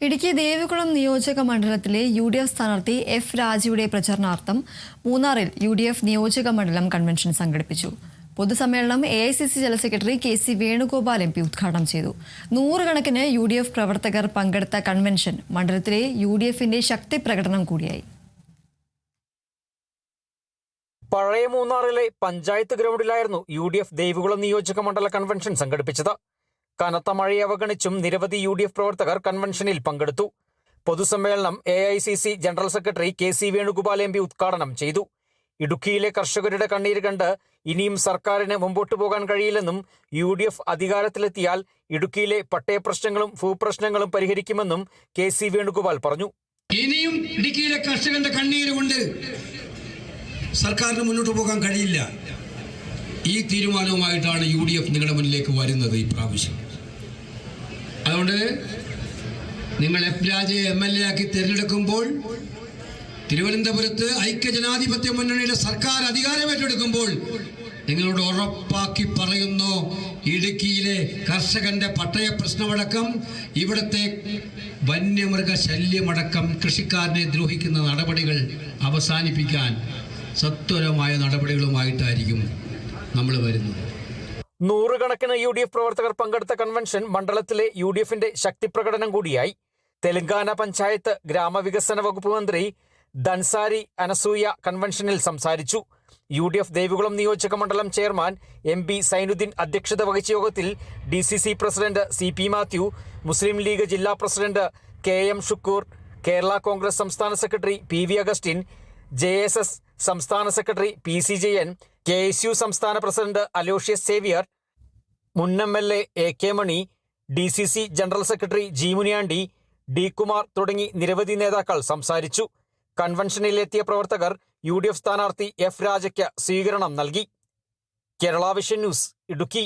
ഇടുക്കി ദേവികുളം നിയോജക മണ്ഡലത്തിലെ UDF സ്ഥാനാർത്ഥി എഫ് രാജയുടെ പ്രചരണാർത്ഥം മൂന്നാറിൽ UDF നിയോജക മണ്ഡലം കൺവെൻഷൻ സംഘടിപ്പിച്ചു. പൊതുസമ്മേളനം AICC general secretary KC Venugopal MP ഉദ്ഘാടനം ചെയ്തു. നൂറുകണക്കിന് UDF പ്രവർത്തകർ പങ്കെടുത്ത കൺവെൻഷൻ മണ്ഡലത്തിലെ UDFന്റെ ശക്തി പ്രകടനം കൂടിയായി. പഴയ മൂന്നാറിലെ പഞ്ചായത്ത് ഗ്രൗണ്ടിലായിരുന്നു UDF ദേവികുളം നിയോജക മണ്ഡല കൺവെൻഷൻ സംഘടിപ്പിച്ചത്. കനത്ത മഴയെ അവഗണിച്ചും നിരവധി UDF പ്രവർത്തകർ കൺവെൻഷനിൽ പങ്കെടുത്തു. പൊതുസമ്മേളനം AICC general secretary KC Venugopal MP ഉദ്ഘാടനം ചെയ്തു. ഇടുക്കിയിലെ കർഷകരുടെ കണ്ണീര് കണ്ട് ഇനിയും സർക്കാരിന് മുമ്പോട്ടു പോകാൻ കഴിയില്ലെന്നും UDF അധികാരത്തിലെത്തിയാൽ ഇടുക്കിയിലെ പട്ടയ പ്രശ്നങ്ങളും ഭൂപ്രശ്നങ്ങളും പരിഹരിക്കുമെന്നും KC വേണുഗോപാൽ പറഞ്ഞു. ഇനിയും ഇടുക്കിയിലെ കർഷകന്റെ കണ്ണീര് കൊണ്ട് സർക്കാരിന് മുന്നോട്ട് പോകാൻ കഴിയില്ല. ഈ തീരുമാനവുമായിട്ടാണ് UDF നിങ്ങളുടെ മുന്നിലേക്ക് വരുന്നത് ഈ പ്രാവശ്യം. അതുകൊണ്ട് നിങ്ങൾ എഫ് രാജയെ MLA ആക്കി തിരഞ്ഞെടുക്കുമ്പോൾ, തിരുവനന്തപുരത്ത് ഐക്യജനാധിപത്യ മുന്നണിയുടെ സർക്കാർ അധികാരം ഏറ്റെടുക്കുമ്പോൾ നിങ്ങളോട് ഉറപ്പാക്കി പറയുന്നു, ഇടുക്കിയിലെ കർഷകന്റെ പട്ടയ പ്രശ്നമടക്കം ഇവിടുത്തെ വന്യമൃഗ ശല്യമടക്കം കൃഷിക്കാരനെ ദ്രോഹിക്കുന്ന നടപടികൾ അവസാനിപ്പിക്കാൻ സത്വരമായ നടപടികളുമായിട്ടായിരിക്കും നമ്മൾ വരുന്നത്. നൂറുകണക്കിന് UDF പ്രവർത്തകർ പങ്കെടുത്ത കൺവെൻഷൻ മണ്ഡലത്തിലെ UDFന്റെ ശക്തിപ്രകടനം കൂടിയായി. തെലങ്കാന പഞ്ചായത്ത് ഗ്രാമവികസന വകുപ്പ് മന്ത്രി ധൻസാരി അനസൂയ കൺവെൻഷനിൽ സംസാരിച്ചു. UDF ദേവികുളം നിയോജക മണ്ഡലം ചെയർമാൻ MP സൈനുദ്ദീൻ അധ്യക്ഷത വഹിച്ച യോഗത്തിൽ DCC പ്രസിഡന്റ് CP മാത്യു, മുസ്ലിം ലീഗ് ജില്ലാ പ്രസിഡന്റ് KM ഷുക്കൂർ, കേരള കോൺഗ്രസ് സംസ്ഥാന സെക്രട്ടറി PV അഗസ്റ്റിൻ, JSS സംസ്ഥാന സെക്രട്ടറി PC ജയൻ, KSU സംസ്ഥാന പ്രസിഡന്റ് അലോഷ്യസ് സേവിയർ, മുൻ MLA AK മണി, DCC general secretary G Muniyandi, D Kumar തുടങ്ങി നിരവധി നേതാക്കൾ സംസാരിച്ചു. കൺവെൻഷനിലെത്തിയ പ്രവർത്തകർ UDF സ്ഥാനാർത്ഥി എഫ് രാജയ്ക്ക് സ്വീകരണം നൽകി. Kerala vision news, Idukki.